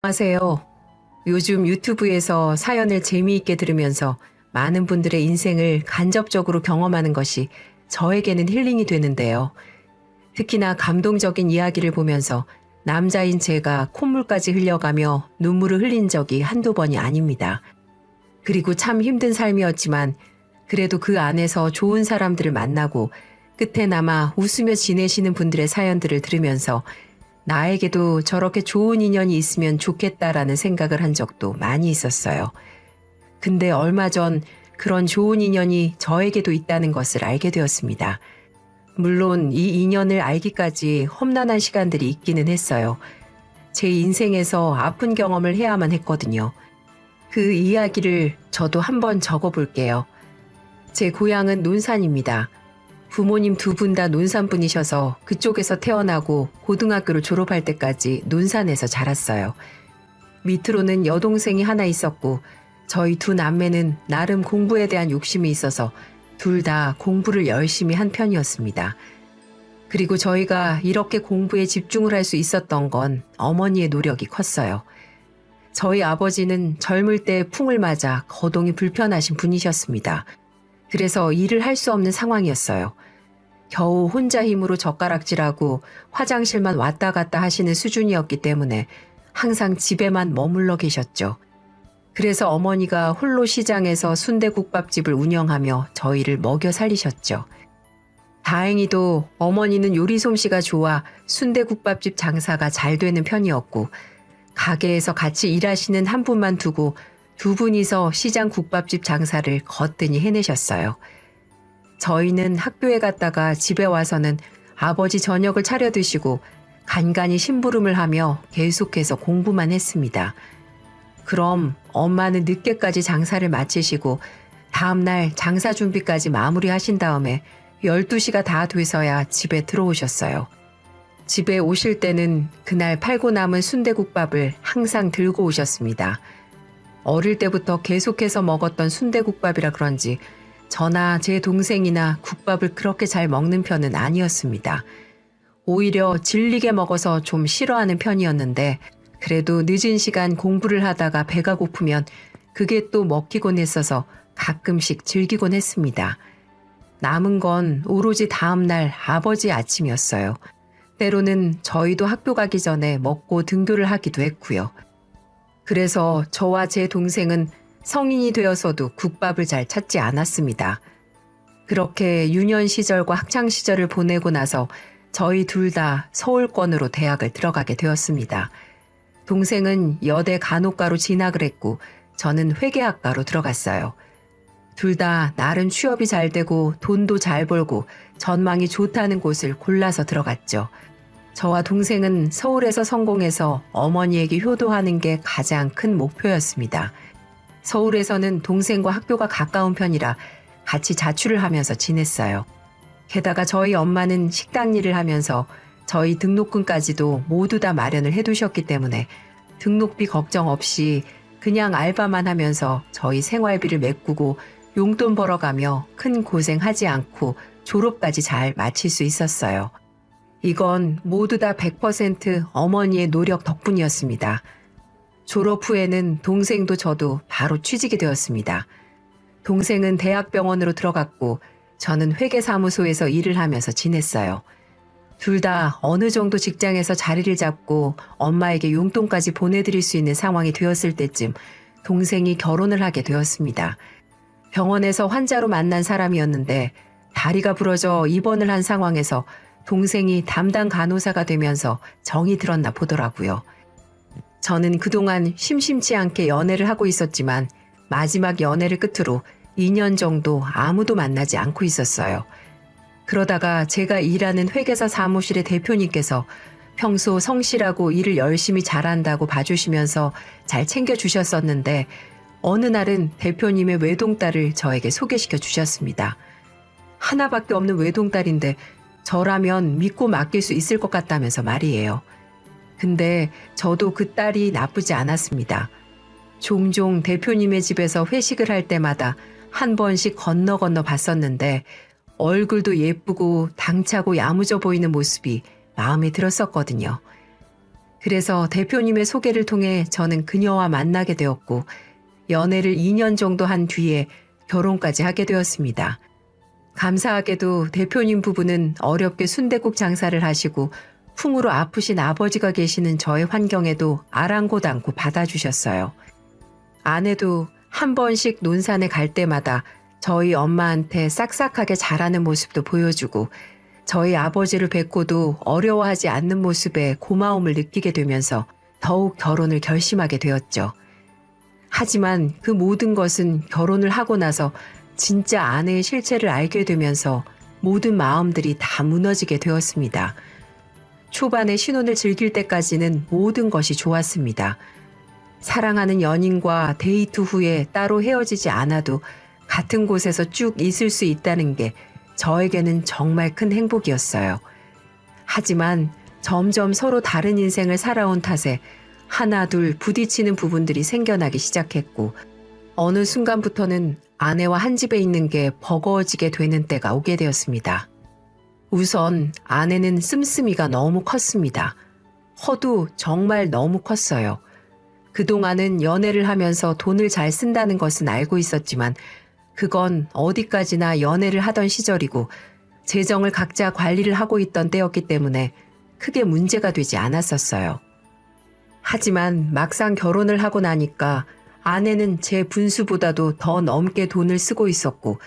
안녕하세요. 요즘 유튜브에서 사연을 재미있게 들으면서 많은 분들의 인생을 간접적으로 경험하는 것이 저에게는 힐링이 되는데요. 특히나 감동적인 이야기를 보면서 남자인 제가 콧물까지 흘려가며 눈물을 흘린 적이 한두 번이 아닙니다. 그리고 참 힘든 삶이었지만 그래도 그 안에서 좋은 사람들을 만나고 끝에나마 웃으며 지내시는 분들의 사연들을 들으면서 나에게도 저렇게 좋은 인연이 있으면 좋겠다라는 생각을 한 적도 많이 있었어요. 근데 얼마 전 그런 좋은 인연이 저에게도 있다는 것을 알게 되었습니다. 물론 이 인연을 알기까지 험난한 시간들이 있기는 했어요. 제 인생에서 아픈 경험을 해야만 했거든요. 그 이야기를 저도 한번 적어볼게요. 제 고향은 논산입니다. 부모님 두 분 다 논산 분이셔서 그쪽에서 태어나고 고등학교를 졸업할 때까지 논산에서 자랐어요. 밑으로는 여동생이 하나 있었고 저희 두 남매는 나름 공부에 대한 욕심이 있어서 둘 다 공부를 열심히 한 편이었습니다. 그리고 저희가 이렇게 공부에 집중을 할 수 있었던 건 어머니의 노력이 컸어요. 저희 아버지는 젊을 때 풍을 맞아 거동이 불편하신 분이셨습니다. 그래서 일을 할 수 없는 상황이었어요. 겨우 혼자 힘으로 젓가락질하고 화장실만 왔다 갔다 하시는 수준이었기 때문에 항상 집에만 머물러 계셨죠. 그래서 어머니가 홀로 시장에서 순대국밥집을 운영하며 저희를 먹여 살리셨죠. 다행히도 어머니는 요리 솜씨가 좋아 순대국밥집 장사가 잘 되는 편이었고 가게에서 같이 일하시는 한 분만 두고 두 분이서 시장 국밥집 장사를 거뜬히 해내셨어요. 저희는 학교에 갔다가 집에 와서는 아버지 저녁을 차려 드시고 간간히 심부름을 하며 계속해서 공부만 했습니다. 그럼 엄마는 늦게까지 장사를 마치시고 다음날 장사 준비까지 마무리하신 다음에 12시가 다 돼서야 집에 들어오셨어요. 집에 오실 때는 그날 팔고 남은 순대국밥을 항상 들고 오셨습니다. 어릴 때부터 계속해서 먹었던 순대국밥이라 그런지 저나 제 동생이나 국밥을 그렇게 잘 먹는 편은 아니었습니다. 오히려 질리게 먹어서 좀 싫어하는 편이었는데 그래도 늦은 시간 공부를 하다가 배가 고프면 그게 또 먹히곤 했어서 가끔씩 즐기곤 했습니다. 남은 건 오로지 다음날 아버지 아침이었어요. 때로는 저희도 학교 가기 전에 먹고 등교를 하기도 했고요. 그래서 저와 제 동생은 성인이 되어서도 국밥을 잘 찾지 않았습니다. 그렇게 유년 시절과 학창 시절을 보내고 나서 저희 둘 다 서울권으로 대학을 들어가게 되었습니다. 동생은 여대 간호과로 진학을 했고 저는 회계학과로 들어갔어요. 둘 다 나름 취업이 잘 되고 돈도 잘 벌고 전망이 좋다는 곳을 골라서 들어갔죠. 저와 동생은 서울에서 성공해서 어머니에게 효도하는 게 가장 큰 목표였습니다. 서울에서는 동생과 학교가 가까운 편이라 같이 자취를 하면서 지냈어요. 게다가 저희 엄마는 식당 일을 하면서 저희 등록금까지도 모두 다 마련을 해두셨기 때문에 등록비 걱정 없이 그냥 알바만 하면서 저희 생활비를 메꾸고 용돈 벌어가며 큰 고생하지 않고 졸업까지 잘 마칠 수 있었어요. 이건 모두 다 100% 어머니의 노력 덕분이었습니다. 졸업 후에는 동생도 저도 바로 취직이 되었습니다. 동생은 대학병원으로 들어갔고 저는 회계사무소에서 일을 하면서 지냈어요. 둘 다 어느 정도 직장에서 자리를 잡고 엄마에게 용돈까지 보내드릴 수 있는 상황이 되었을 때쯤 동생이 결혼을 하게 되었습니다. 병원에서 환자로 만난 사람이었는데 다리가 부러져 입원을 한 상황에서 동생이 담당 간호사가 되면서 정이 들었나 보더라고요. 저는 그동안 심심치 않게 연애를 하고 있었지만 마지막 연애를 끝으로 2년 정도 아무도 만나지 않고 있었어요. 그러다가 제가 일하는 회계사 사무실의 대표님께서 평소 성실하고 일을 열심히 잘한다고 봐주시면서 잘 챙겨주셨었는데 어느 날은 대표님의 외동딸을 저에게 소개시켜 주셨습니다. 하나밖에 없는 외동딸인데 저라면 믿고 맡길 수 있을 것 같다면서 말이에요. 근데 저도 그 딸이 나쁘지 않았습니다. 종종 대표님의 집에서 회식을 할 때마다 한 번씩 건너 봤었는데 얼굴도 예쁘고 당차고 야무져 보이는 모습이 마음에 들었었거든요. 그래서 대표님의 소개를 통해 저는 그녀와 만나게 되었고 연애를 2년 정도 한 뒤에 결혼까지 하게 되었습니다. 감사하게도 대표님 부부는 어렵게 순댓국 장사를 하시고 풍으로 아프신 아버지가 계시는 저의 환경에도 아랑곳 않고 받아주셨어요. 아내도 한 번씩 논산에 갈 때마다 저희 엄마한테 싹싹하게 잘하는 모습도 보여주고 저희 아버지를 뵙고도 어려워하지 않는 모습에 고마움을 느끼게 되면서 더욱 결혼을 결심하게 되었죠. 하지만 그 모든 것은 결혼을 하고 나서 진짜 아내의 실체를 알게 되면서 모든 마음들이 다 무너지게 되었습니다. 초반에 신혼을 즐길 때까지는 모든 것이 좋았습니다. 사랑하는 연인과 데이트 후에 따로 헤어지지 않아도 같은 곳에서 쭉 있을 수 있다는 게 저에게는 정말 큰 행복이었어요. 하지만 점점 서로 다른 인생을 살아온 탓에 하나 둘 부딪히는 부분들이 생겨나기 시작했고 어느 순간부터는 아내와 한 집에 있는 게 버거워지게 되는 때가 오게 되었습니다. 우선 아내는 씀씀이가 너무 컸습니다. 허도 정말 너무 컸어요. 그동안은 연애를 하면서 돈을 잘 쓴다는 것은 알고 있었지만 그건 어디까지나 연애를 하던 시절이고 재정을 각자 관리를 하고 있던 때였기 때문에 크게 문제가 되지 않았었어요. 하지만 막상 결혼을 하고 나니까 아내는 제 분수보다도 더 넘게 돈을 쓰고 있었고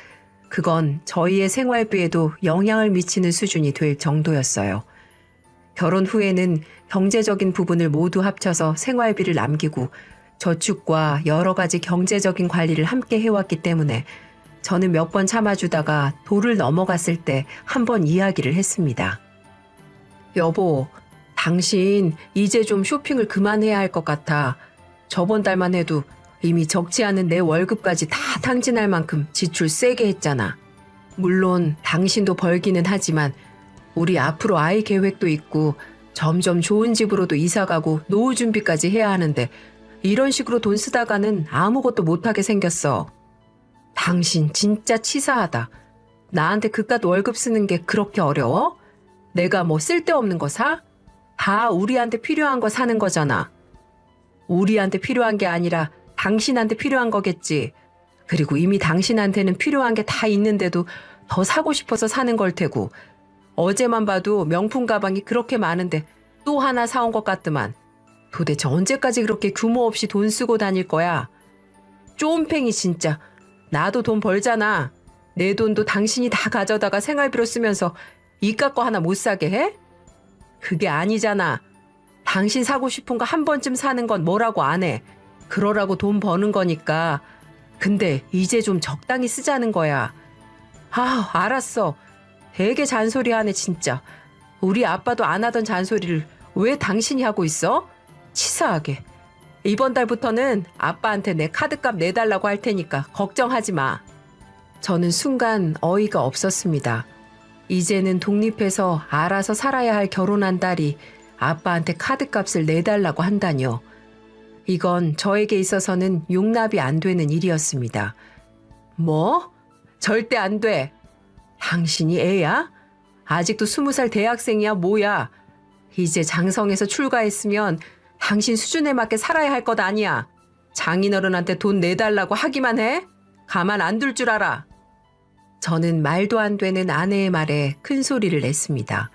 그건 저희의 생활비에도 영향을 미치는 수준이 될 정도였어요. 결혼 후에는 경제적인 부분을 모두 합쳐서 생활비를 남기고 저축과 여러 가지 경제적인 관리를 함께 해왔기 때문에 저는 몇 번 참아주다가 도를 넘어갔을 때 한 번 이야기를 했습니다. 여보, 당신 이제 좀 쇼핑을 그만해야 할 것 같아. 저번 달만 해도 이미 적지 않은 내 월급까지 다 탕진할 만큼 지출 세게 했잖아. 물론 당신도 벌기는 하지만 우리 앞으로 아이 계획도 있고 점점 좋은 집으로도 이사가고 노후 준비까지 해야 하는데 이런 식으로 돈 쓰다가는 아무것도 못하게 생겼어. 당신 진짜 치사하다. 나한테 그깟 월급 쓰는 게 그렇게 어려워? 내가 뭐 쓸데없는 거 사? 다 우리한테 필요한 거 사는 거잖아. 우리한테 필요한 게 아니라 당신한테 필요한 거겠지. 그리고 이미 당신한테는 필요한 게 다 있는데도 더 사고 싶어서 사는 걸 테고 어제만 봐도 명품 가방이 그렇게 많은데 또 하나 사온 것 같더만. 도대체 언제까지 그렇게 규모 없이 돈 쓰고 다닐 거야? 쫌팽이 진짜. 나도 돈 벌잖아. 내 돈도 당신이 다 가져다가 생활비로 쓰면서 이깟 거 하나 못 사게 해? 그게 아니잖아. 당신 사고 싶은 거 한 번쯤 사는 건 뭐라고 안 해. 그러라고 돈 버는 거니까. 근데 이제 좀 적당히 쓰자는 거야. 아, 알았어. 되게 잔소리하네 진짜. 우리 아빠도 안 하던 잔소리를 왜 당신이 하고 있어? 치사하게. 이번 달부터는 아빠한테 내 카드값 내달라고 할 테니까 걱정하지 마. 저는 순간 어이가 없었습니다. 이제는 독립해서 알아서 살아야 할 결혼한 딸이 아빠한테 카드값을 내달라고 한다뇨. 이건 저에게 있어서는 용납이 안 되는 일이었습니다. 뭐? 절대 안 돼. 당신이 애야? 아직도 20살 대학생이야 뭐야. 이제 장성에서 출가했으면 당신 수준에 맞게 살아야 할 것 아니야. 장인어른한테 돈 내달라고 하기만 해? 가만 안 둘 줄 알아. 저는 말도 안 되는 아내의 말에 큰 소리를 냈습니다.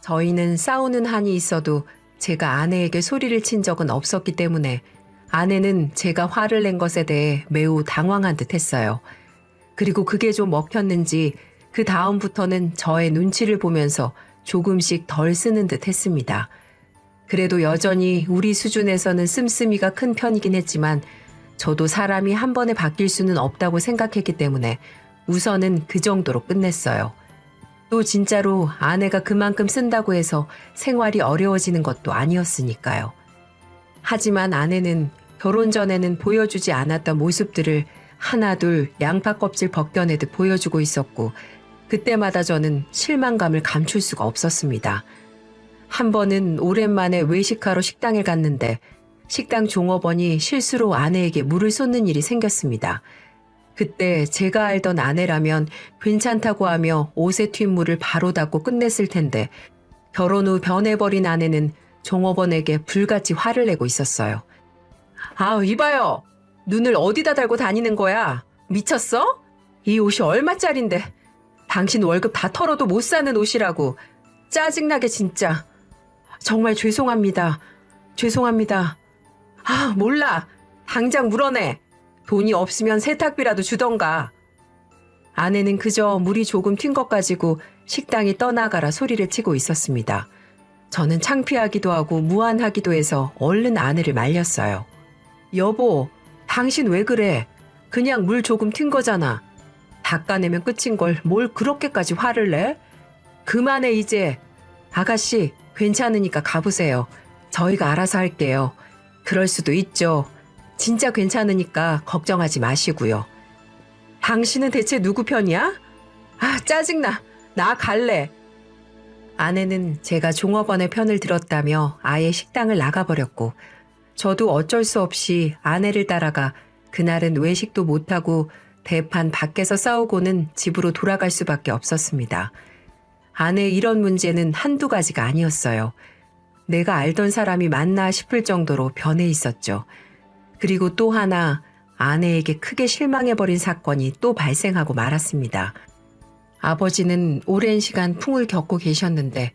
저희는 싸우는 한이 있어도 제가 아내에게 소리를 친 적은 없었기 때문에 아내는 제가 화를 낸 것에 대해 매우 당황한 듯 했어요. 그리고 그게 좀 먹혔는지 그 다음부터는 저의 눈치를 보면서 조금씩 덜 쓰는 듯 했습니다. 그래도 여전히 우리 수준에서는 씀씀이가 큰 편이긴 했지만 저도 사람이 한 번에 바뀔 수는 없다고 생각했기 때문에 우선은 그 정도로 끝냈어요. 또 진짜로 아내가 그만큼 쓴다고 해서 생활이 어려워지는 것도 아니었으니까요. 하지만 아내는 결혼 전에는 보여주지 않았던 모습들을 하나둘 양파 껍질 벗겨내듯 보여주고 있었고 그때마다 저는 실망감을 감출 수가 없었습니다. 한 번은 오랜만에 외식하러 식당에 갔는데 식당 종업원이 실수로 아내에게 물을 쏟는 일이 생겼습니다. 그때 제가 알던 아내라면 괜찮다고 하며 옷에 튄 물을 바로 닦고 끝냈을 텐데 결혼 후 변해버린 아내는 종업원에게 불같이 화를 내고 있었어요. 아, 이봐요. 눈을 어디다 달고 다니는 거야? 미쳤어? 이 옷이 얼마짜린데? 당신 월급 다 털어도 못 사는 옷이라고. 짜증나게 진짜. 정말 죄송합니다. 죄송합니다. 아, 몰라. 당장 물어내. 돈이 없으면 세탁비라도 주던가. 아내는 그저 물이 조금 튄 것 가지고 식당이 떠나가라 소리를 치고 있었습니다. 저는 창피하기도 하고 무안하기도 해서 얼른 아내를 말렸어요. 여보, 당신 왜 그래? 그냥 물 조금 튄 거잖아. 닦아내면 끝인 걸 뭘 그렇게까지 화를 내? 그만해 이제. 아가씨, 괜찮으니까 가보세요. 저희가 알아서 할게요. 그럴 수도 있죠. 진짜 괜찮으니까 걱정하지 마시고요. 당신은 대체 누구 편이야? 아, 짜증나. 나 갈래. 아내는 제가 종업원의 편을 들었다며 아예 식당을 나가버렸고 저도 어쩔 수 없이 아내를 따라가 그날은 외식도 못하고 대판 밖에서 싸우고는 집으로 돌아갈 수밖에 없었습니다. 아내의 이런 문제는 한두 가지가 아니었어요. 내가 알던 사람이 맞나 싶을 정도로 변해 있었죠. 그리고 또 하나 아내에게 크게 실망해버린 사건이 또 발생하고 말았습니다. 아버지는 오랜 시간 풍을 겪고 계셨는데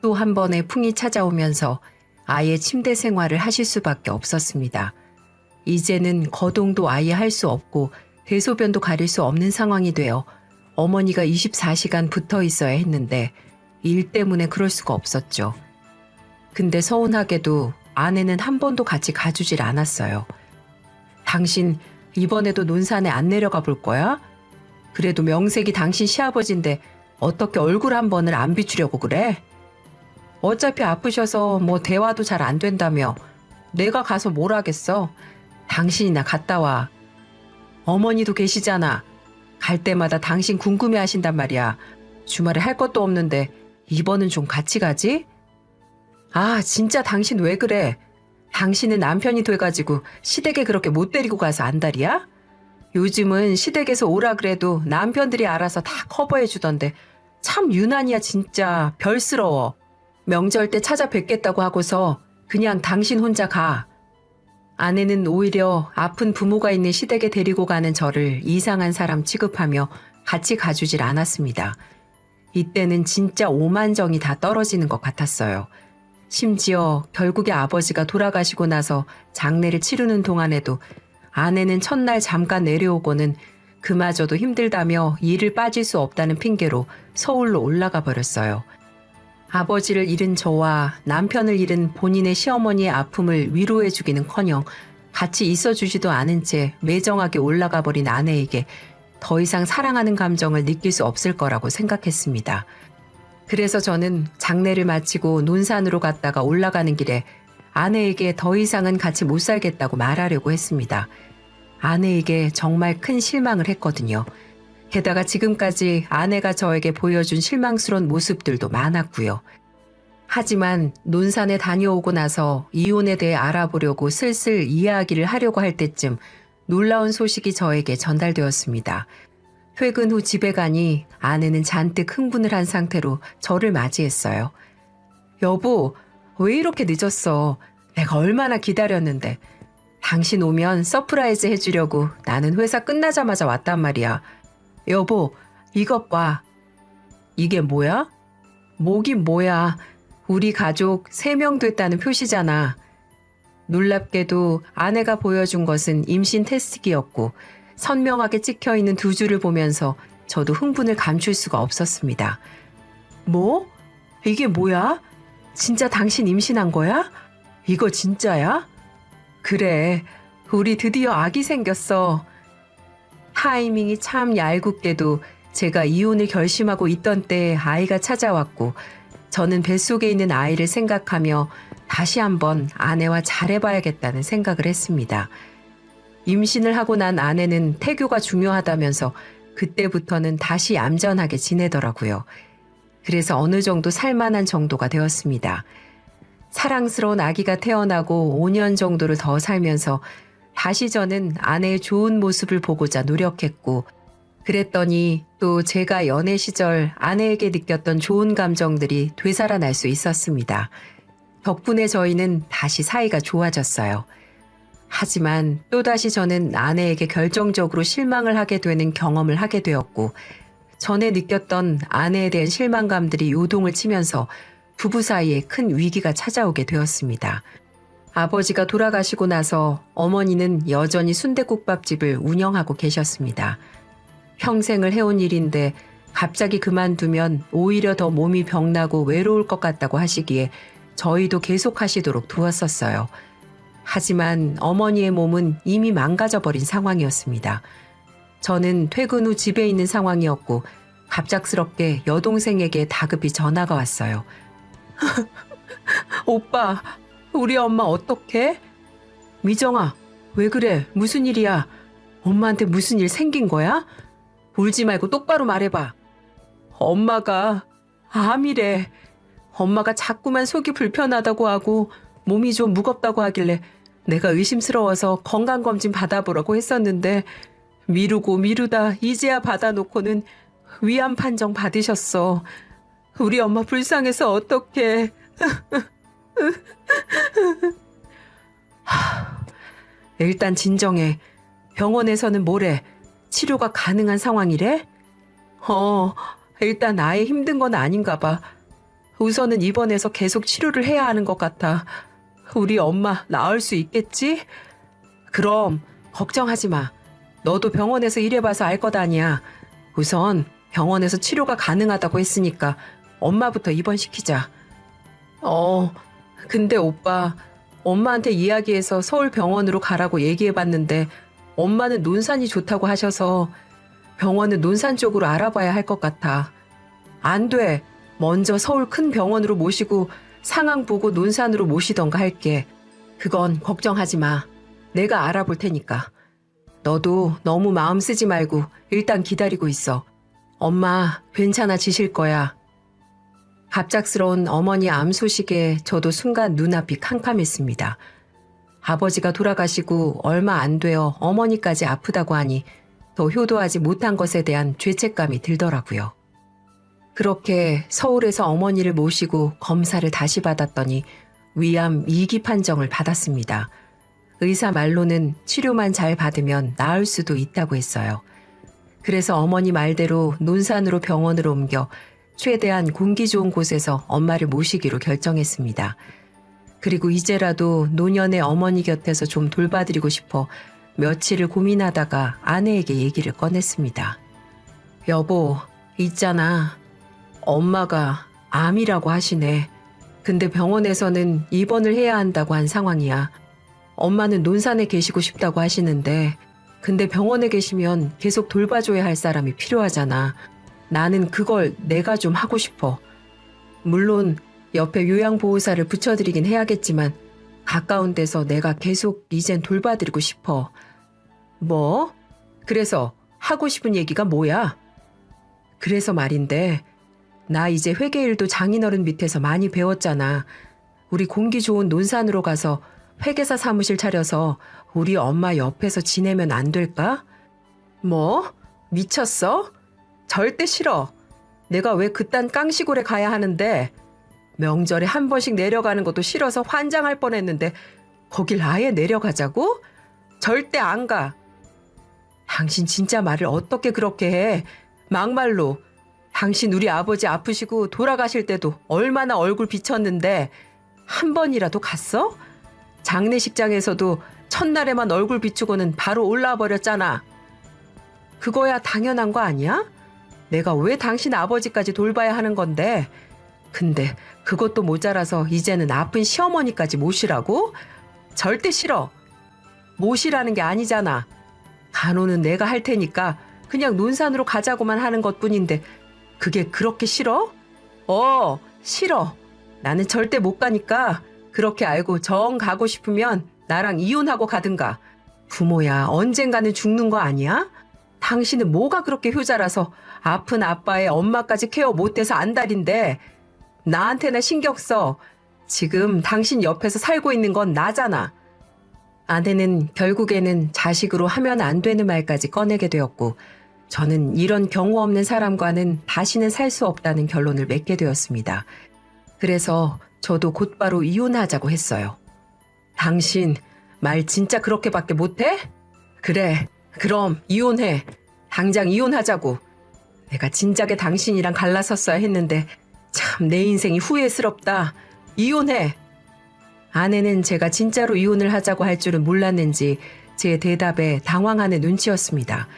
또 한 번의 풍이 찾아오면서 아예 침대 생활을 하실 수밖에 없었습니다. 이제는 거동도 아예 할 수 없고 대소변도 가릴 수 없는 상황이 되어 어머니가 24시간 붙어 있어야 했는데 일 때문에 그럴 수가 없었죠. 근데 서운하게도 아내는 한 번도 같이 가주질 않았어요. 당신 이번에도 논산에 안 내려가 볼 거야? 그래도 명색이 당신 시아버지인데 어떻게 얼굴 한 번을 안 비추려고 그래? 어차피 아프셔서 뭐 대화도 잘 안 된다며 내가 가서 뭘 하겠어? 당신이나 갔다 와. 어머니도 계시잖아. 갈 때마다 당신 궁금해 하신단 말이야. 주말에 할 것도 없는데 이번은 좀 같이 가지? 아, 진짜 당신 왜 그래? 당신은 남편이 돼가지고 시댁에 그렇게 못 데리고 가서 안달이야? 요즘은 시댁에서 오라 그래도 남편들이 알아서 다 커버해 주던데 참 유난이야 진짜. 별스러워. 명절 때 찾아뵙겠다고 하고서 그냥 당신 혼자 가. 아내는 오히려 아픈 부모가 있는 시댁에 데리고 가는 저를 이상한 사람 취급하며 같이 가주질 않았습니다. 이때는 진짜 오만정이 다 떨어지는 것 같았어요. 심지어 결국에 아버지가 돌아가시고 나서 장례를 치르는 동안에도 아내는 첫날 잠깐 내려오고는 그마저도 힘들다며 일을 빠질 수 없다는 핑계로 서울로 올라가 버렸어요. 아버지를 잃은 저와 남편을 잃은 본인의 시어머니의 아픔을 위로해주기는커녕 같이 있어주지도 않은 채 매정하게 올라가 버린 아내에게 더 이상 사랑하는 감정을 느낄 수 없을 거라고 생각했습니다. 그래서 저는 장례를 마치고 논산으로 갔다가 올라가는 길에 아내에게 더 이상은 같이 못 살겠다고 말하려고 했습니다. 아내에게 정말 큰 실망을 했거든요. 게다가 지금까지 아내가 저에게 보여준 실망스러운 모습들도 많았고요. 하지만 논산에 다녀오고 나서 이혼에 대해 알아보려고 슬슬 이야기를 하려고 할 때쯤 놀라운 소식이 저에게 전달되었습니다. 퇴근 후 집에 가니 아내는 잔뜩 흥분을 한 상태로 저를 맞이했어요. 여보, 왜 이렇게 늦었어? 내가 얼마나 기다렸는데. 당신 오면 서프라이즈 해주려고 나는 회사 끝나자마자 왔단 말이야. 여보, 이것 봐. 이게 뭐야? 뭐긴 뭐야. 우리 가족 3명 됐다는 표시잖아. 놀랍게도 아내가 보여준 것은 임신 테스트기였고 선명하게 찍혀있는 2줄을 보면서 저도 흥분을 감출 수가 없었습니다. 뭐? 이게 뭐야? 진짜 당신 임신한 거야? 이거 진짜야? 그래, 우리 드디어 아기 생겼어. 타이밍이 참 얄궂게도 제가 이혼을 결심하고 있던 때에 아이가 찾아왔고 저는 뱃속에 있는 아이를 생각하며 다시 한번 아내와 잘해봐야겠다는 생각을 했습니다. 임신을 하고 난 아내는 태교가 중요하다면서 그때부터는 다시 얌전하게 지내더라고요. 그래서 어느 정도 살만한 정도가 되었습니다. 사랑스러운 아기가 태어나고 5년 정도를 더 살면서 다시 저는 아내의 좋은 모습을 보고자 노력했고 그랬더니 또 제가 연애 시절 아내에게 느꼈던 좋은 감정들이 되살아날 수 있었습니다. 덕분에 저희는 다시 사이가 좋아졌어요. 하지만 또다시 저는 아내에게 결정적으로 실망을 하게 되는 경험을 하게 되었고, 전에 느꼈던 아내에 대한 실망감들이 요동을 치면서 부부 사이에 큰 위기가 찾아오게 되었습니다. 아버지가 돌아가시고 나서 어머니는 여전히 순댓국밥집을 운영하고 계셨습니다. 평생을 해온 일인데 갑자기 그만두면 오히려 더 몸이 병나고 외로울 것 같다고 하시기에 저희도 계속 하시도록 두었었어요. 하지만 어머니의 몸은 이미 망가져버린 상황이었습니다. 저는 퇴근 후 집에 있는 상황이었고 갑작스럽게 여동생에게 다급히 전화가 왔어요. 오빠, 우리 엄마 어떡해? 미정아, 왜 그래? 무슨 일이야? 엄마한테 무슨 일 생긴 거야? 울지 말고 똑바로 말해봐. 엄마가 암이래. 엄마가 자꾸만 속이 불편하다고 하고 몸이 좀 무겁다고 하길래 내가 의심스러워서 건강검진 받아보라고 했었는데 미루고 미루다 이제야 받아놓고는 위암 판정 받으셨어. 우리 엄마 불쌍해서 어떡해. 일단 진정해. 병원에서는 뭐래? 치료가 가능한 상황이래? 일단 아예 힘든 건 아닌가 봐. 우선은 입원해서 계속 치료를 해야 하는 것 같아. 우리 엄마 나을 수 있겠지? 그럼 걱정하지 마. 너도 병원에서 일해봐서 알 것 아니야. 우선 병원에서 치료가 가능하다고 했으니까 엄마부터 입원시키자. 근데 오빠, 엄마한테 이야기해서 서울 병원으로 가라고 얘기해봤는데 엄마는 논산이 좋다고 하셔서 병원은 논산 쪽으로 알아봐야 할 것 같아. 안 돼. 먼저 서울 큰 병원으로 모시고 상황 보고 논산으로 모시던가 할게. 그건 걱정하지 마. 내가 알아볼 테니까. 너도 너무 마음 쓰지 말고 일단 기다리고 있어. 엄마 괜찮아지실 거야. 갑작스러운 어머니 암 소식에 저도 순간 눈앞이 캄캄했습니다. 아버지가 돌아가시고 얼마 안 되어 어머니까지 아프다고 하니 더 효도하지 못한 것에 대한 죄책감이 들더라고요. 그렇게 서울에서 어머니를 모시고 검사를 다시 받았더니 위암 2기 판정을 받았습니다. 의사 말로는 치료만 잘 받으면 나을 수도 있다고 했어요. 그래서 어머니 말대로 논산으로 병원으로 옮겨 최대한 공기 좋은 곳에서 엄마를 모시기로 결정했습니다. 그리고 이제라도 노년의 어머니 곁에서 좀 돌봐드리고 싶어 며칠을 고민하다가 아내에게 얘기를 꺼냈습니다. 여보, 있잖아. 엄마가 암이라고 하시네. 근데 병원에서는 입원을 해야 한다고 한 상황이야. 엄마는 논산에 계시고 싶다고 하시는데 근데 병원에 계시면 계속 돌봐줘야 할 사람이 필요하잖아. 나는 그걸 내가 좀 하고 싶어. 물론 옆에 요양보호사를 붙여드리긴 해야겠지만 가까운 데서 내가 계속 이젠 돌봐드리고 싶어. 뭐? 그래서 하고 싶은 얘기가 뭐야? 그래서 말인데 나 이제 회계일도 장인어른 밑에서 많이 배웠잖아. 우리 공기 좋은 논산으로 가서 회계사 사무실 차려서 우리 엄마 옆에서 지내면 안 될까? 뭐? 미쳤어? 절대 싫어. 내가 왜 그딴 깡시골에 가야 하는데 명절에 한 번씩 내려가는 것도 싫어서 환장할 뻔했는데 거길 아예 내려가자고? 절대 안 가. 당신 진짜 말을 어떻게 그렇게 해? 막말로. 당신 우리 아버지 아프시고 돌아가실 때도 얼마나 얼굴 비쳤는데 한 번이라도 갔어? 장례식장에서도 첫날에만 얼굴 비추고는 바로 올라와 버렸잖아. 그거야 당연한 거 아니야? 내가 왜 당신 아버지까지 돌봐야 하는 건데. 근데 그것도 모자라서 이제는 아픈 시어머니까지 모시라고? 절대 싫어. 모시라는 게 아니잖아. 간호는 내가 할 테니까 그냥 논산으로 가자고만 하는 것뿐인데 그게 그렇게 싫어? 싫어. 나는 절대 못 가니까 그렇게 알고 정 가고 싶으면 나랑 이혼하고 가든가. 부모야 언젠가는 죽는 거 아니야? 당신은 뭐가 그렇게 효자라서 아픈 아빠의 엄마까지 케어 못해서 안달인데 나한테나 신경 써. 지금 당신 옆에서 살고 있는 건 나잖아. 아내는 결국에는 자식으로 하면 안 되는 말까지 꺼내게 되었고 저는 이런 경우 없는 사람과는 다시는 살 수 없다는 결론을 맺게 되었습니다. 그래서 저도 곧바로 이혼하자고 했어요. 당신 말 진짜 그렇게밖에 못해? 그래, 그럼 이혼해. 당장 이혼하자고. 내가 진작에 당신이랑 갈라섰어야 했는데 참 내 인생이 후회스럽다. 이혼해. 아내는 제가 진짜로 이혼을 하자고 할 줄은 몰랐는지 제 대답에 당황하는 눈치였습니다.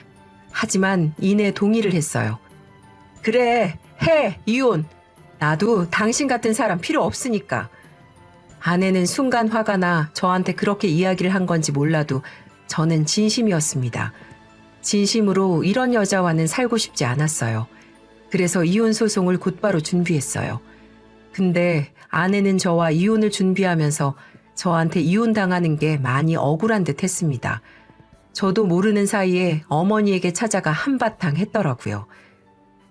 하지만 이내 동의를 했어요. 그래, 해, 이혼. 나도 당신 같은 사람 필요 없으니까. 아내는 순간 화가 나 저한테 그렇게 이야기를 한 건지 몰라도 저는 진심이었습니다. 진심으로 이런 여자와는 살고 싶지 않았어요. 그래서 이혼 소송을 곧바로 준비했어요. 근데 아내는 저와 이혼을 준비하면서 저한테 이혼당하는 게 많이 억울한 듯 했습니다. 저도 모르는 사이에 어머니에게 찾아가 한바탕 했더라고요.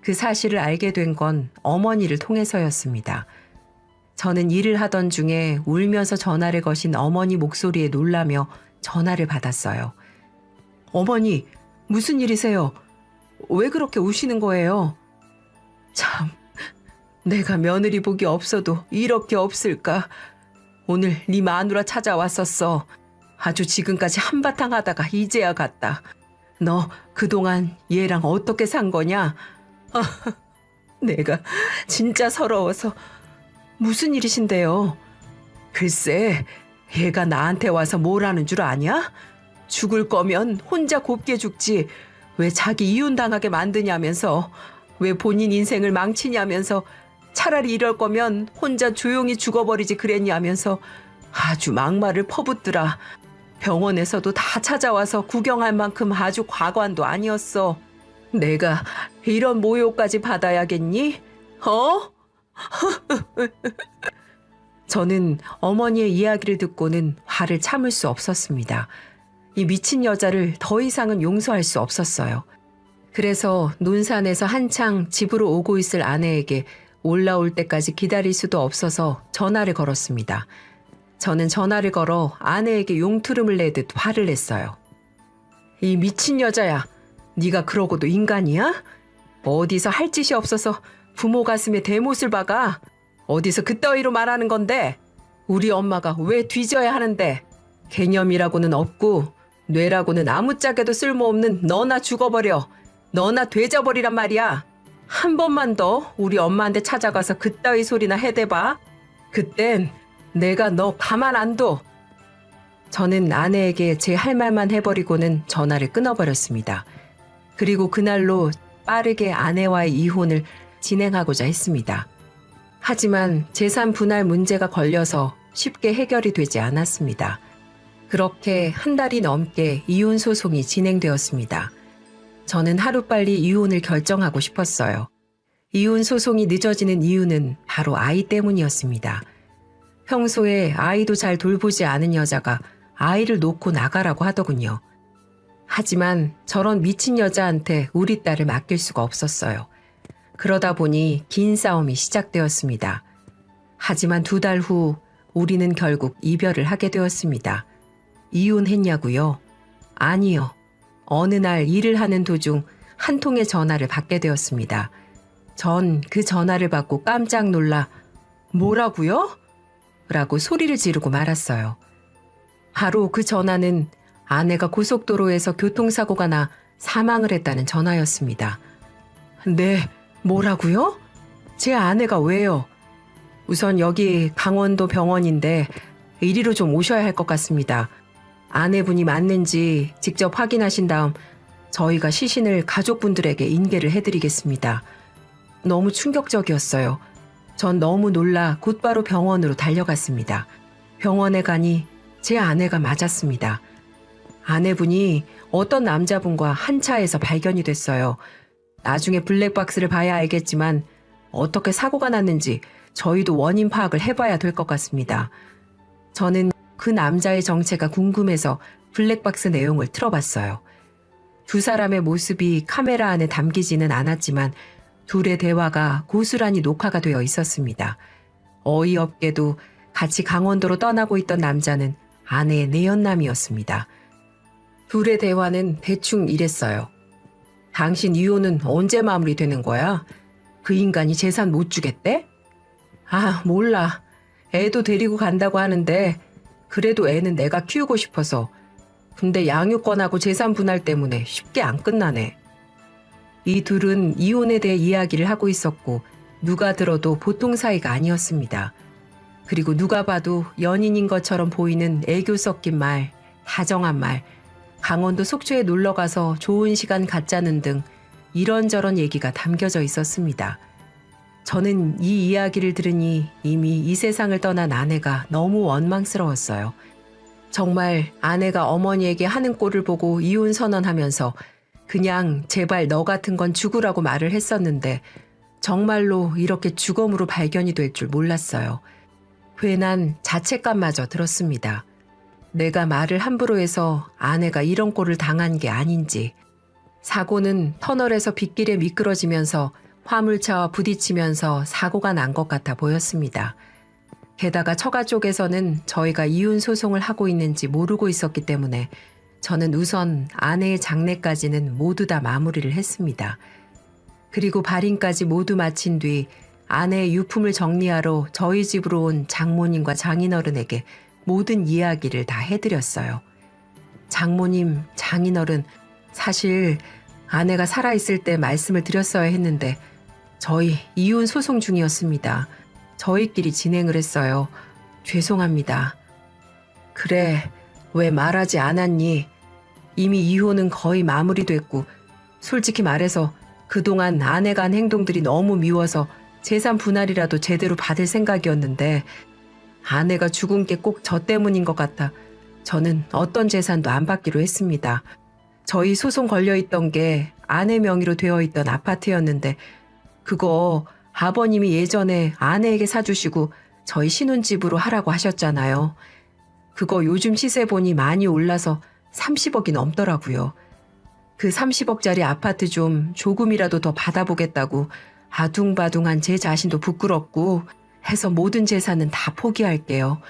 그 사실을 알게 된 건 어머니를 통해서였습니다. 저는 일을 하던 중에 울면서 전화를 거신 어머니 목소리에 놀라며 전화를 받았어요. 어머니, 무슨 일이세요? 왜 그렇게 우시는 거예요? 참, 내가 며느리 복이 없어도 이렇게 없을까? 오늘 네 마누라 찾아왔었어. 아주 지금까지 한바탕 하다가 이제야 갔다. 너 그동안 얘랑 어떻게 산 거냐? 내가 진짜 서러워서. 무슨 일이신데요? 글쎄, 얘가 나한테 와서 뭘 하는 줄 아냐? 죽을 거면 혼자 곱게 죽지. 왜 자기 이혼당하게 만드냐면서. 왜 본인 인생을 망치냐면서. 차라리 이럴 거면 혼자 조용히 죽어버리지 그랬냐면서 아주 막말을 퍼붓더라. 병원에서도 다 찾아와서 구경할 만큼 아주 과관도 아니었어. 내가 이런 모욕까지 받아야겠니? 어? 저는 어머니의 이야기를 듣고는 화를 참을 수 없었습니다. 이 미친 여자를 더 이상은 용서할 수 없었어요. 그래서 논산에서 한창 집으로 오고 있을 아내에게 올라올 때까지 기다릴 수도 없어서 전화를 걸었습니다. 저는 전화를 걸어 아내에게 용투름을 내듯 화를 냈어요. 이 미친 여자야, 네가 그러고도 인간이야? 어디서 할 짓이 없어서 부모 가슴에 대못을 박아? 어디서 그따위로 말하는 건데? 우리 엄마가 왜 뒤져야 하는데? 개념이라고는 없고 뇌라고는 아무짝에도 쓸모없는 너나 죽어버려. 너나 되져버리란 말이야. 한 번만 더 우리 엄마한테 찾아가서 그따위 소리나 해대봐. 그땐 내가 너 가만 안 둬. 저는 아내에게 제 할 말만 해버리고는 전화를 끊어버렸습니다. 그리고 그날로 빠르게 아내와의 이혼을 진행하고자 했습니다. 하지만 재산 분할 문제가 걸려서 쉽게 해결이 되지 않았습니다. 그렇게 한 달이 넘게 이혼 소송이 진행되었습니다. 저는 하루빨리 이혼을 결정하고 싶었어요. 이혼 소송이 늦어지는 이유는 바로 아이 때문이었습니다. 평소에 아이도 잘 돌보지 않은 여자가 아이를 놓고 나가라고 하더군요. 하지만 저런 미친 여자한테 우리 딸을 맡길 수가 없었어요. 그러다 보니 긴 싸움이 시작되었습니다. 하지만 2달 후 우리는 결국 이별을 하게 되었습니다. 이혼했냐고요? 아니요. 어느 날 일을 하는 도중 한 통의 전화를 받게 되었습니다. 전 그 전화를 받고 깜짝 놀라 뭐라고요? 라고 소리를 지르고 말았어요. 바로 그 전화는 아내가 고속도로에서 교통사고가 나 사망을 했다는 전화였습니다. 네, 뭐라고요? 제 아내가 왜요? 우선 여기 강원도 병원인데 이리로 좀 오셔야 할 것 같습니다. 아내분이 맞는지 직접 확인하신 다음 저희가 시신을 가족분들에게 인계를 해드리겠습니다. 너무 충격적이었어요. 전 너무 놀라 곧바로 병원으로 달려갔습니다. 병원에 가니 제 아내가 맞았습니다. 아내분이 어떤 남자분과 한 차에서 발견이 됐어요. 나중에 블랙박스를 봐야 알겠지만 어떻게 사고가 났는지 저희도 원인 파악을 해봐야 될 것 같습니다. 저는 그 남자의 정체가 궁금해서 블랙박스 내용을 틀어봤어요. 두 사람의 모습이 카메라 안에 담기지는 않았지만 둘의 대화가 고스란히 녹화가 되어 있었습니다. 어이없게도 같이 강원도로 떠나고 있던 남자는 아내의 내연남이었습니다. 둘의 대화는 대충 이랬어요. 당신 이혼은 언제 마무리되는 거야? 그 인간이 재산 못 주겠대? 몰라. 애도 데리고 간다고 하는데 그래도 애는 내가 키우고 싶어서. 근데 양육권하고 재산 분할 때문에 쉽게 안 끝나네. 이 둘은 이혼에 대해 이야기를 하고 있었고 누가 들어도 보통 사이가 아니었습니다. 그리고 누가 봐도 연인인 것처럼 보이는 애교 섞인 말, 다정한 말, 강원도 속초에 놀러가서 좋은 시간 갖자는 등 이런저런 얘기가 담겨져 있었습니다. 저는 이 이야기를 들으니 이미 이 세상을 떠난 아내가 너무 원망스러웠어요. 정말 아내가 어머니에게 하는 꼴을 보고 이혼 선언하면서 그냥 제발 너 같은 건 죽으라고 말을 했었는데 정말로 이렇게 죽음으로 발견이 될 줄 몰랐어요. 괜한 자책감마저 들었습니다. 내가 말을 함부로 해서 아내가 이런 꼴을 당한 게 아닌지. 사고는 터널에서 빗길에 미끄러지면서 화물차와 부딪히면서 사고가 난 것 같아 보였습니다. 게다가 처가 쪽에서는 저희가 이혼 소송을 하고 있는지 모르고 있었기 때문에 저는 우선 아내의 장례까지는 모두 다 마무리를 했습니다. 그리고 발인까지 모두 마친 뒤 아내의 유품을 정리하러 저희 집으로 온 장모님과 장인어른에게 모든 이야기를 다 해드렸어요. 장모님, 장인어른, 사실 아내가 살아있을 때 말씀을 드렸어야 했는데 저희 이혼 소송 중이었습니다. 저희끼리 진행을 했어요. 죄송합니다. 그래, 왜 말하지 않았니? 이미 이혼은 거의 마무리됐고 솔직히 말해서 그동안 아내가 한 행동들이 너무 미워서 재산 분할이라도 제대로 받을 생각이었는데 아내가 죽은 게 꼭 저 때문인 것 같아 저는 어떤 재산도 안 받기로 했습니다. 저희 소송 걸려있던 게 아내 명의로 되어 있던 아파트였는데 그거 아버님이 예전에 아내에게 사주시고 저희 신혼집으로 하라고 하셨잖아요. 그거 요즘 시세 보니 많이 올라서 30억이 넘더라고요. 그 30억짜리 아파트 좀 조금이라도 더 받아보겠다고 아둥바둥한 제 자신도 부끄럽고 해서 모든 재산은 다 포기할게요.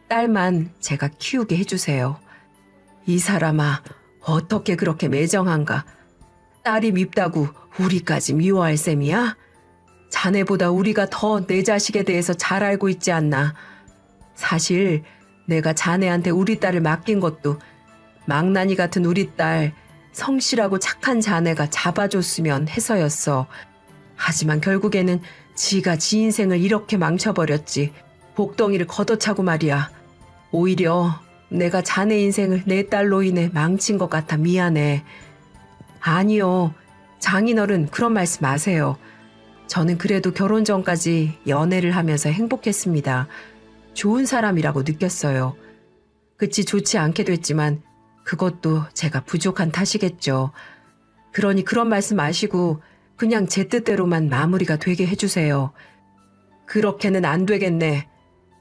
딸만 제가 키우게 해주세요. 이 사람아, 어떻게 그렇게 매정한가? 딸이 밉다고 우리까지 미워할 셈이야? 자네보다 우리가 더 내 자식에 대해서 잘 알고 있지 않나. 사실 내가 자네한테 우리 딸을 맡긴 것도 망나니 같은 우리 딸 성실하고 착한 자네가 잡아줬으면 해서였어. 하지만 결국에는 지가 지 인생을 이렇게 망쳐버렸지. 복덩이를 걷어차고 말이야. 오히려 내가 자네 인생을 내 딸로 인해 망친 것 같아 미안해. 아니요. 장인어른 그런 말씀 마세요. 저는 그래도 결혼 전까지 연애를 하면서 행복했습니다. 좋은 사람이라고 느꼈어요. 그치 좋지 않게 됐지만 그것도 제가 부족한 탓이겠죠. 그러니 그런 말씀 마시고 그냥 제 뜻대로만 마무리가 되게 해주세요. 그렇게는 안 되겠네.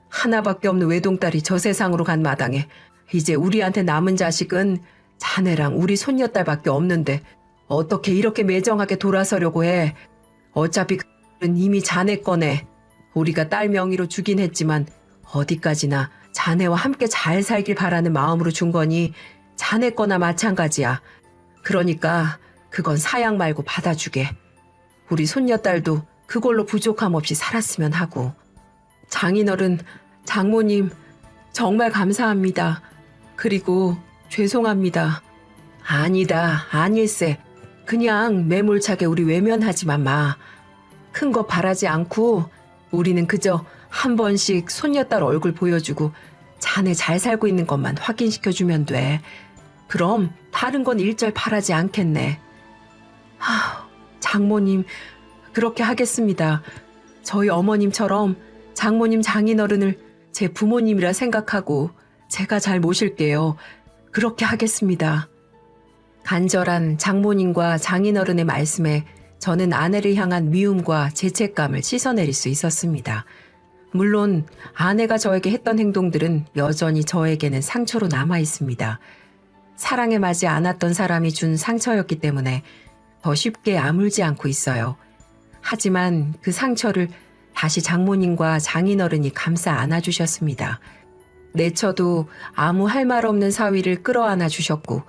하나밖에 없는 외동딸이 저 세상으로 간 마당에 이제 우리한테 남은 자식은 자네랑 우리 손녀딸밖에 없는데 어떻게 이렇게 매정하게 돌아서려고 해. 어차피 그는 이미 자네 거네. 우리가 딸 명의로 주긴 했지만 어디까지나 자네와 함께 잘 살길 바라는 마음으로 준 거니 자네 거나 마찬가지야. 그러니까 그건 사양 말고 받아주게. 우리 손녀딸도 그걸로 부족함 없이 살았으면 하고. 장인어른, 장모님 정말 감사합니다. 그리고 죄송합니다. 아니다, 아닐세. 그냥 매몰차게 우리 외면하지만 마. 큰 거 바라지 않고 우리는 그저 한 번씩 손녀딸 얼굴 보여주고 자네 잘 살고 있는 것만 확인시켜주면 돼. 그럼 다른 건 일절 바라지 않겠네. 장모님, 그렇게 하겠습니다. 저희 어머님처럼 장모님 장인어른을 제 부모님이라 생각하고 제가 잘 모실게요. 그렇게 하겠습니다. 간절한 장모님과 장인어른의 말씀에 저는 아내를 향한 미움과 죄책감을 씻어내릴 수 있었습니다. 물론 아내가 저에게 했던 행동들은 여전히 저에게는 상처로 남아 있습니다. 사랑에 맞지 않았던 사람이 준 상처였기 때문에 더 쉽게 아물지 않고 있어요. 하지만 그 상처를 다시 장모님과 장인어른이 감싸 안아주셨습니다. 내쳐도 아무 할 말 없는 사위를 끌어안아 주셨고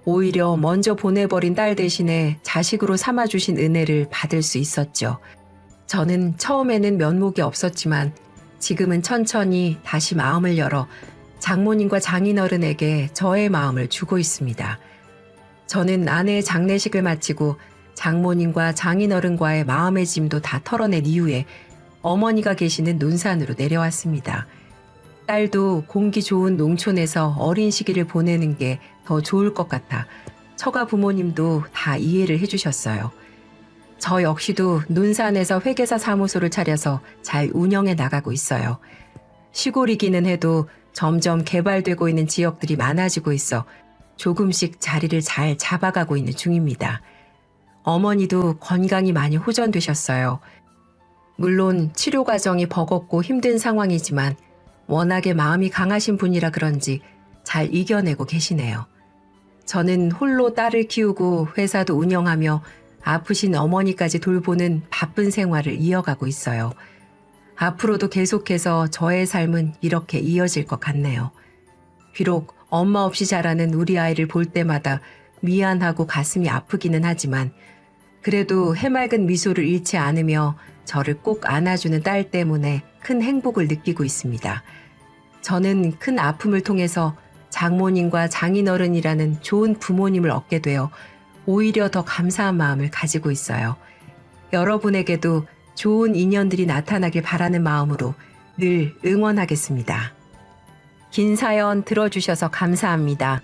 오히려 먼저 보내버린 딸 대신에 자식으로 삼아주신 은혜를 받을 수 있었죠. 저는 처음에는 면목이 없었지만 지금은 천천히 다시 마음을 열어 장모님과 장인어른에게 저의 마음을 주고 있습니다. 저는 아내의 장례식을 마치고 장모님과 장인어른과의 마음의 짐도 다 털어낸 이후에 어머니가 계시는 논산으로 내려왔습니다. 딸도 공기 좋은 농촌에서 어린 시기를 보내는 게 더 좋을 것 같아 처가 부모님도 다 이해를 해주셨어요. 저 역시도 논산에서 회계사 사무소를 차려서 잘 운영해 나가고 있어요. 시골이기는 해도 점점 개발되고 있는 지역들이 많아지고 있어 조금씩 자리를 잘 잡아가고 있는 중입니다. 어머니도 건강이 많이 호전되셨어요. 물론 치료 과정이 버겁고 힘든 상황이지만 워낙에 마음이 강하신 분이라 그런지 잘 이겨내고 계시네요. 저는 홀로 딸을 키우고 회사도 운영하며 아프신 어머니까지 돌보는 바쁜 생활을 이어가고 있어요. 앞으로도 계속해서 저의 삶은 이렇게 이어질 것 같네요. 비록 엄마 없이 자라는 우리 아이를 볼 때마다 미안하고 가슴이 아프기는 하지만 그래도 해맑은 미소를 잃지 않으며 저를 꼭 안아주는 딸 때문에 큰 행복을 느끼고 있습니다. 저는 큰 아픔을 통해서 장모님과 장인어른이라는 좋은 부모님을 얻게 되어 오히려 더 감사한 마음을 가지고 있어요. 여러분에게도 좋은 인연들이 나타나길 바라는 마음으로 늘 응원하겠습니다. 긴 사연 들어주셔서 감사합니다.